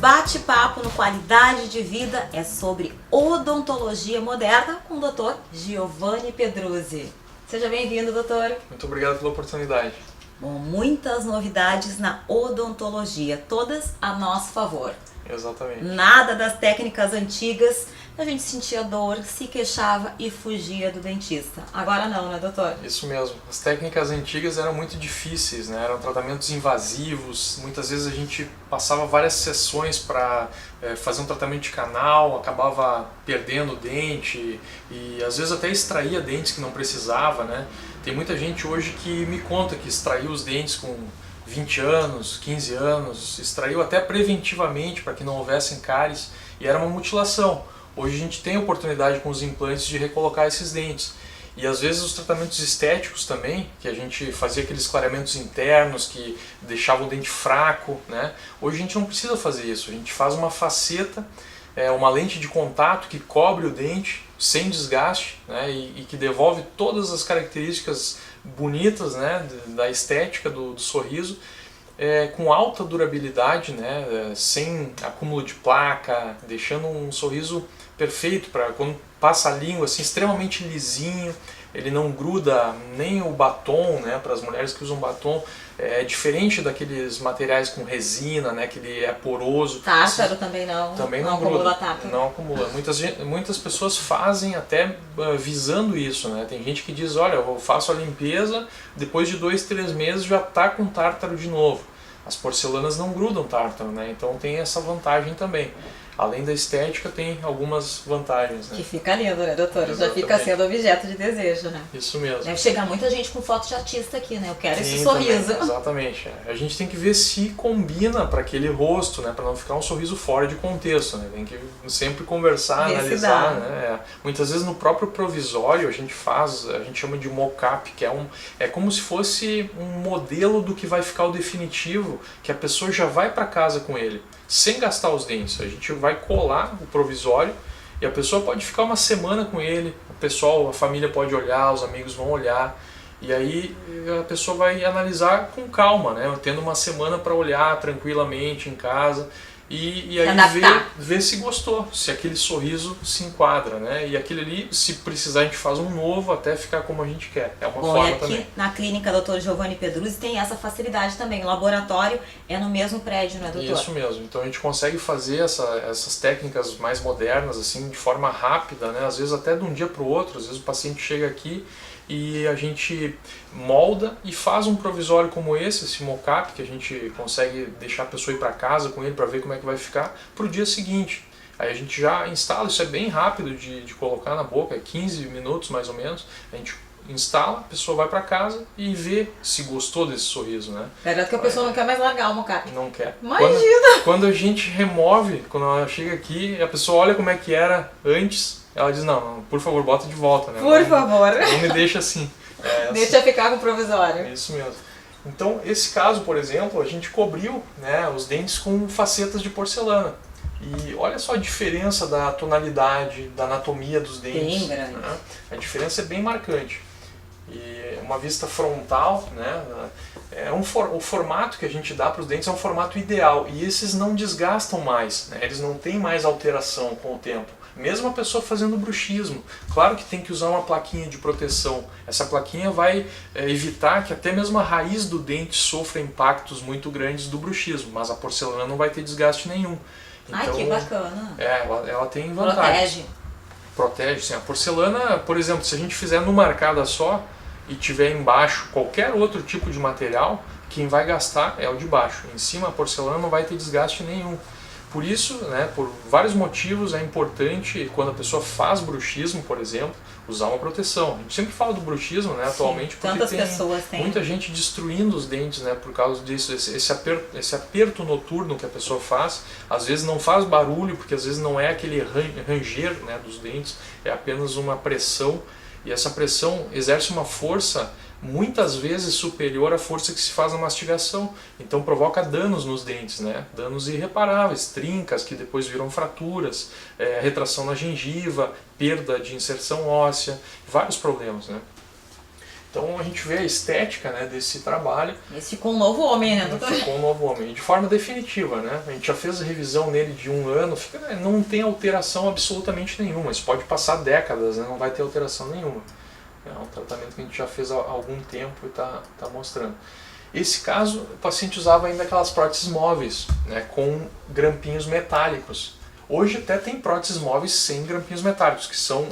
bate-papo no Qualidade de Vida é sobre odontologia moderna com o Dr. Giovanni Pedruzzi. Seja bem-vindo, doutor. Muito obrigado pela oportunidade. Bom, muitas novidades na odontologia, todas a nosso favor. Exatamente. Nada das técnicas antigas, a gente sentia dor, se queixava e fugia do dentista. Agora não, né, doutor? Isso mesmo. As técnicas antigas eram muito difíceis, né? Eram tratamentos invasivos. Muitas vezes a gente passava várias sessões para fazer um tratamento de canal, acabava perdendo o dente e às vezes até extraía dentes que não precisava, né? Tem muita gente hoje que me conta que extraiu os dentes com 20 anos, 15 anos, extraiu até preventivamente para que não houvessem cáries e era uma mutilação. Hoje a gente tem a oportunidade com os implantes de recolocar esses dentes. E às vezes os tratamentos estéticos também, que a gente fazia aqueles clareamentos internos que deixavam o dente fraco, né? Hoje a gente não precisa fazer isso, a gente faz uma faceta, uma lente de contato que cobre o dente sem desgaste, né? E que devolve todas as características bonitas, né? Da estética do sorriso, com alta durabilidade, né? Sem acúmulo de placa, deixando um sorriso perfeito para quando passa a língua, assim, extremamente lisinho, ele não gruda nem o batom, né? Para as mulheres que usam batom, é diferente daqueles materiais com resina, né? Que ele é poroso. Tártaro também não. Também não acumula gruda, tártaro. não acumula. Muitas pessoas fazem até visando isso, né? Tem gente que diz, olha, eu faço a limpeza, depois de 2, 3 meses já está com tártaro de novo. As porcelanas não grudam tártaro, né? Então tem essa vantagem também. Além da estética, tem algumas vantagens, né? Que fica lindo, né, doutor? Já Exatamente. fica sendo objeto de desejo, né? Isso mesmo. Deve chegar muita gente com foto de artista aqui, né? Eu quero esse Sim, sorriso. também, exatamente. A gente tem que ver se combina para aquele rosto, né? Para não ficar um sorriso fora de contexto, né? Tem que sempre conversar, Ver se analisar, dá. né? Muitas vezes no próprio provisório a gente chama de mock-up, que é como se fosse um modelo do que vai ficar o definitivo, que a pessoa já vai para casa com ele, sem gastar os dentes. A gente vai colar o provisório e a pessoa pode ficar uma semana com ele, a família pode olhar, os amigos vão olhar, e aí a pessoa vai analisar com calma, né? Tendo uma semana para olhar tranquilamente em casa e aí ver se gostou, se aquele sorriso se enquadra, né? E aquele ali, se precisar, a gente faz um novo até ficar como a gente quer. É uma forma e aqui também. na clínica Dr. Giovanni Pedruzzi tem essa facilidade também. O laboratório é no mesmo prédio, né, doutor? Isso mesmo. Então a gente consegue fazer essas técnicas mais modernas, assim, de forma rápida, né? Às vezes até de um dia para o outro. Às vezes o paciente chega aqui e a gente molda e faz um provisório como esse mock-up, que a gente consegue deixar a pessoa ir para casa com ele para ver como é que vai ficar para o dia seguinte. Aí a gente já instala, isso é bem rápido de colocar na boca, é 15 minutos mais ou menos, a gente instala, a pessoa vai para casa e vê se gostou desse sorriso, né? Garanto que a pessoa não quer mais largar o mock-up. Não quer. Imagina! Quando a gente remove, quando ela chega aqui, a pessoa olha como é que era antes, ela diz, não, por favor, bota de volta, né? Por favor. Não me deixa assim. Deixa eu ficar com o provisório. É isso mesmo. Então, esse caso, por exemplo, a gente cobriu, né, os dentes com facetas de porcelana. E olha só a diferença da tonalidade, da anatomia dos dentes. Bem grande. Né? A diferença é bem marcante. E uma vista frontal, né, o formato que a gente dá para os dentes é um formato ideal. E esses não desgastam mais, né? Eles não têm mais alteração com o tempo. Mesmo a pessoa fazendo bruxismo, claro que tem que usar uma plaquinha de proteção. Essa plaquinha vai evitar que até mesmo a raiz do dente sofra impactos muito grandes do bruxismo, mas a porcelana não vai ter desgaste nenhum. Então, Ai, que bacana. Ela tem vantagem. Protege, sim. A porcelana, por exemplo, se a gente fizer numa arcada só e tiver embaixo qualquer outro tipo de material, quem vai gastar é o de baixo. Em cima a porcelana não vai ter desgaste nenhum. Por isso, né, por vários motivos, é importante, quando a pessoa faz bruxismo, por exemplo, usar uma proteção. A gente sempre fala do bruxismo, né, atualmente, porque tantas pessoas têm muita gente destruindo os dentes, né, por causa disso, esse aperto noturno que a pessoa faz. Às vezes não faz barulho, porque às vezes não é aquele ranger, né, dos dentes, é apenas uma pressão, e essa pressão exerce uma força muitas vezes superior à força que se faz na mastigação, então provoca danos nos dentes, né? Danos irreparáveis, trincas que depois viram fraturas, retração na gengiva, perda de inserção óssea, vários problemas, né? Então a gente vê a estética, né, desse trabalho. Esse ficou um novo homem, né, doutor? Ficou um novo homem, de forma definitiva, né? A gente já fez a revisão nele de 1 ano, não tem alteração absolutamente nenhuma. Isso pode passar décadas, né? Não vai ter alteração nenhuma. É um tratamento que a gente já fez há algum tempo e está mostrando. Esse caso, o paciente usava ainda aquelas próteses móveis, né, com grampinhos metálicos. Hoje até tem próteses móveis sem grampinhos metálicos, que são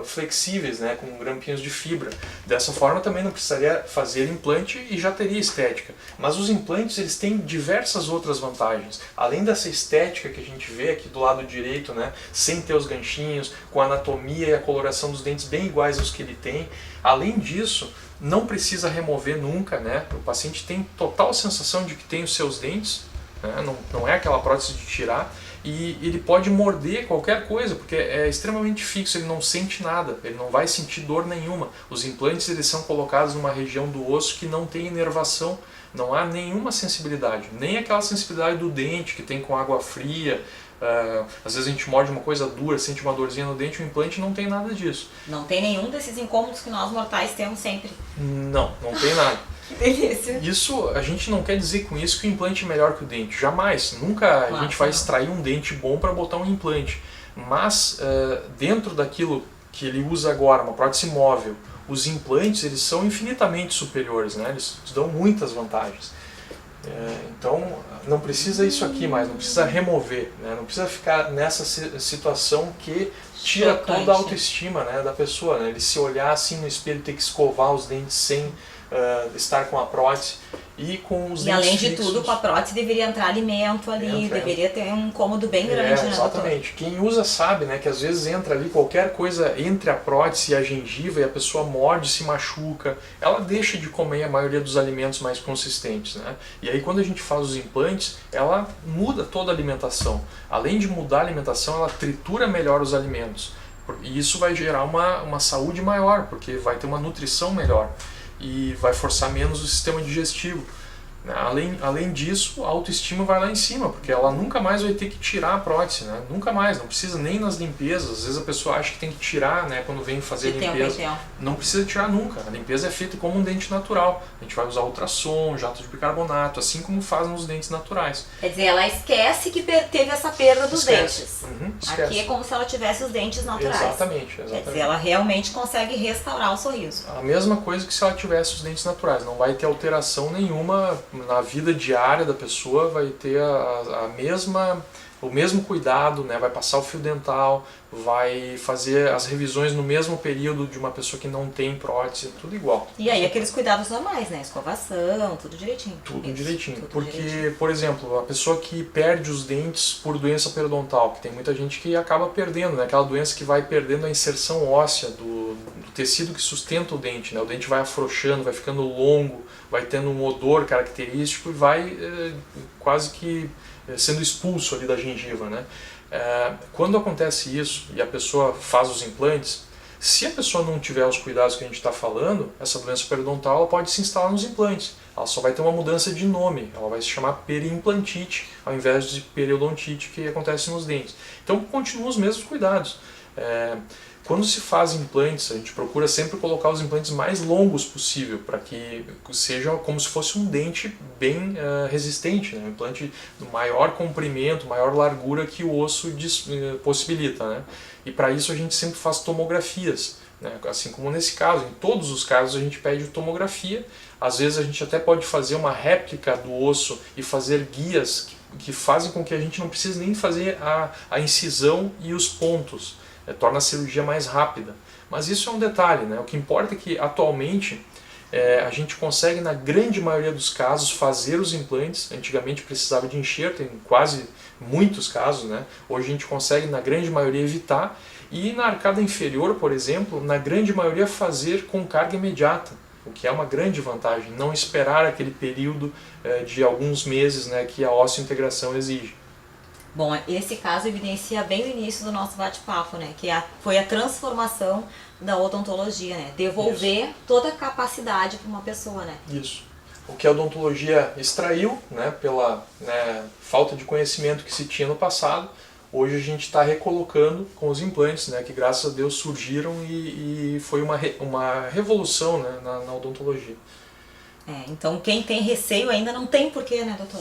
flexíveis, né, com grampinhos de fibra. Dessa forma também não precisaria fazer implante e já teria estética. Mas os implantes, eles têm diversas outras vantagens. Além dessa estética que a gente vê aqui do lado direito, né, sem ter os ganchinhos, com a anatomia e a coloração dos dentes bem iguais aos que ele tem. Além disso, não precisa remover nunca, né? O paciente tem total sensação de que tem os seus dentes, né? Não é aquela prótese de tirar. E ele pode morder qualquer coisa, porque é extremamente fixo, ele não sente nada, ele não vai sentir dor nenhuma. Os implantes, eles são colocados numa região do osso que não tem inervação, não há nenhuma sensibilidade, nem aquela sensibilidade do dente que tem com água fria. Às vezes a gente morde uma coisa dura, sente uma dorzinha no dente, o implante não tem nada disso. Não tem nenhum desses incômodos que nós mortais temos sempre. Não tem nada. Que delícia. Isso, a gente não quer dizer com isso que o implante é melhor que o dente, jamais. Nunca a gente vai extrair um dente bom para botar um implante. Mas dentro daquilo que ele usa agora, uma prótese móvel, os implantes, eles são infinitamente superiores, né? Eles dão muitas vantagens. Então não precisa isso aqui mais, não precisa remover, né? Não precisa ficar nessa situação que tira toda a autoestima, né, da pessoa, né? Ele se olhar assim no espelho, ter que escovar os dentes sem estar com a prótese e com os dentes além de fixos. tudo, com a prótese deveria entrar alimento ali, deveria ter um incômodo bem grande, né, exatamente. Quem usa sabe, né, que às vezes entra ali qualquer coisa entre a prótese e a gengiva e a pessoa morde, se machuca, ela deixa de comer a maioria dos alimentos mais consistentes, né? E aí quando a gente faz os implantes, ela muda toda a alimentação. Além de mudar a alimentação, ela tritura melhor os alimentos. E isso vai gerar uma saúde maior, porque vai ter uma nutrição melhor. E vai forçar menos o sistema digestivo. Além disso, a autoestima vai lá em cima, porque ela nunca mais vai ter que tirar a prótese, né? Nunca mais, não precisa nem nas limpezas. Às vezes a pessoa acha que tem que tirar, né, quando vem fazer a limpeza. Não precisa tirar nunca. A limpeza é feita como um dente natural. A gente vai usar ultrassom, jato de bicarbonato, assim como faz nos dentes naturais. Quer dizer, ela esquece que teve essa perda dos dentes. Esquece. Aqui é como se ela tivesse os dentes naturais. Exatamente. Quer dizer, ela realmente consegue restaurar o sorriso. A mesma coisa que se ela tivesse os dentes naturais. Não vai ter alteração nenhuma na vida diária da pessoa, vai ter o mesmo cuidado, né? Vai passar o fio dental, vai fazer as revisões no mesmo período de uma pessoa que não tem prótese, tudo igual. E aí aqueles cuidados normais, né? Escovação, tudo direitinho. Tudo direitinho. Porque, por exemplo, a pessoa que perde os dentes por doença periodontal, que tem muita gente que acaba perdendo, né? Aquela doença que vai perdendo a inserção óssea do tecido que sustenta o dente, né? O dente vai afrouxando, vai ficando longo, vai tendo um odor característico e vai quase que sendo expulso ali da gengiva, né? Quando acontece isso e a pessoa faz os implantes, se a pessoa não tiver os cuidados que a gente está falando, essa doença periodontal ela pode se instalar nos implantes. Ela só vai ter uma mudança de nome, ela vai se chamar periimplantite, ao invés de periodontite que acontece nos dentes. Então continuam os mesmos cuidados. Quando se faz implantes, a gente procura sempre colocar os implantes mais longos possível, para que seja como se fosse um dente bem resistente, né? Um implante do maior comprimento, maior largura que o osso possibilita, né? E para isso a gente sempre faz tomografias, né? Assim como nesse caso, em todos os casos a gente pede tomografia. Às vezes a gente até pode fazer uma réplica do osso e fazer guias que fazem com que a gente não precise nem fazer a incisão e os pontos. Torna a cirurgia mais rápida. Mas isso é um detalhe, né? O que importa é que atualmente a gente consegue, na grande maioria dos casos, fazer os implantes. Antigamente precisava de enxerto, em quase muitos casos, né? Hoje a gente consegue, na grande maioria, evitar. E na arcada inferior, por exemplo, na grande maioria fazer com carga imediata, o que é uma grande vantagem, não esperar aquele período de alguns meses, né, que a osteointegração exige. Bom, esse caso evidencia bem o início do nosso bate-papo, né? Que foi a transformação da odontologia, né? Devolver toda a capacidade para uma pessoa, né? Isso. O que a odontologia extraiu, né, pela falta de conhecimento que se tinha no passado, Hoje a gente está recolocando com os implantes, né, que graças a Deus surgiram e foi uma revolução, né, na odontologia. Então quem tem receio ainda não tem porquê, né, doutor?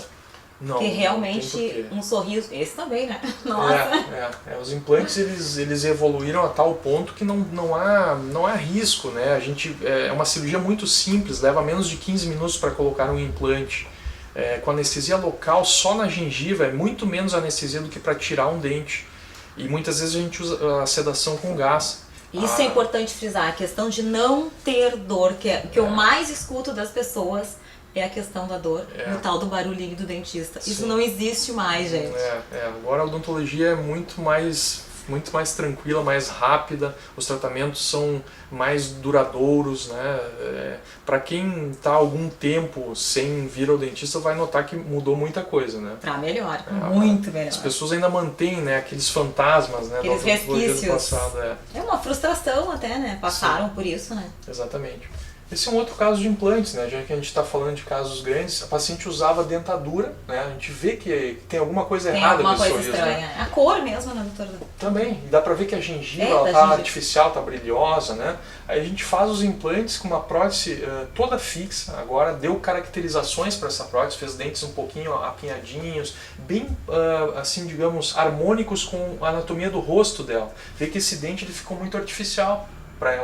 Não, porque não realmente tem porquê. um sorriso, esse também, né? Nossa. Os implantes eles evoluíram a tal ponto que não há risco, né? É uma cirurgia muito simples, leva menos de 15 minutos para colocar um implante. Com anestesia local só na gengiva é muito menos anestesia do que para tirar um dente. E muitas vezes a gente usa a sedação com gás. Isso é importante frisar, a questão de não ter dor, que eu mais escuto das pessoas é a questão da dor, o tal do barulhinho do dentista. Isso não existe mais, gente. Agora a odontologia é muito mais tranquila, mais rápida, os tratamentos são mais duradouros, né? Para quem está algum tempo sem vir ao dentista vai notar que mudou muita coisa, né? Para melhor, muito melhor. As pessoas ainda mantêm, né, aqueles fantasmas, né, aqueles da odontologia do resquícios. passado. É uma frustração até, né? Passaram por isso, né? Exatamente. Esse é um outro caso de implantes, né? Já que a gente está falando de casos grandes, a paciente usava dentadura, né? A gente vê que tem alguma coisa errada com esse sorriso. Tem alguma coisa estranha. Né? A cor mesmo, né, doutora? Também. Dá pra ver que a gengiva está artificial, está brilhosa, né? Aí a gente faz os implantes com uma prótese toda fixa. Agora deu caracterizações para essa prótese, fez dentes um pouquinho apinhadinhos, bem, assim, digamos, harmônicos com a anatomia do rosto dela. Vê que esse dente ele ficou muito artificial.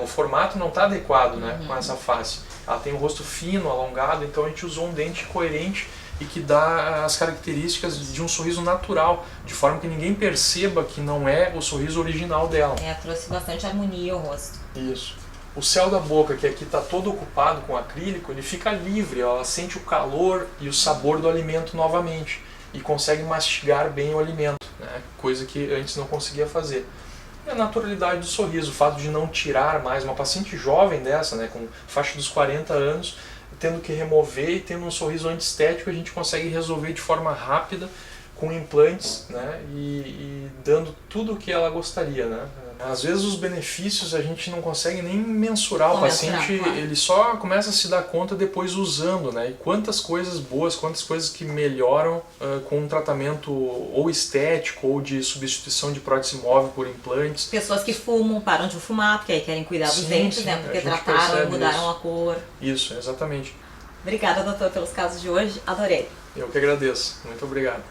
O formato não está adequado, né, com essa face. Ela tem um rosto fino, alongado, então a gente usou um dente coerente e que dá as características de um sorriso natural, de forma que ninguém perceba que não é o sorriso original dela. Trouxe bastante harmonia ao rosto. Isso. O céu da boca, que aqui está todo ocupado com acrílico, ele fica livre, ela sente o calor e o sabor do alimento novamente e consegue mastigar bem o alimento, né, coisa que antes não conseguia fazer. E a naturalidade do sorriso, o fato de não tirar mais, uma paciente jovem dessa, né, com faixa dos 40 anos, tendo que remover e tendo um sorriso antiestético, a gente consegue resolver de forma rápida com implantes, né, e dando tudo o que ela gostaria, né. Às vezes os benefícios a gente não consegue nem mensurar, o paciente ele só começa a se dar conta depois usando, né, e quantas coisas boas, quantas coisas que melhoram com um tratamento ou estético ou de substituição de prótese móvel por implantes. Pessoas que fumam, param de fumar, porque aí querem cuidar dos dentes, né, porque trataram e mudaram a cor. Isso, exatamente. Obrigada, doutor, pelos casos de hoje, adorei. Eu que agradeço, muito obrigado.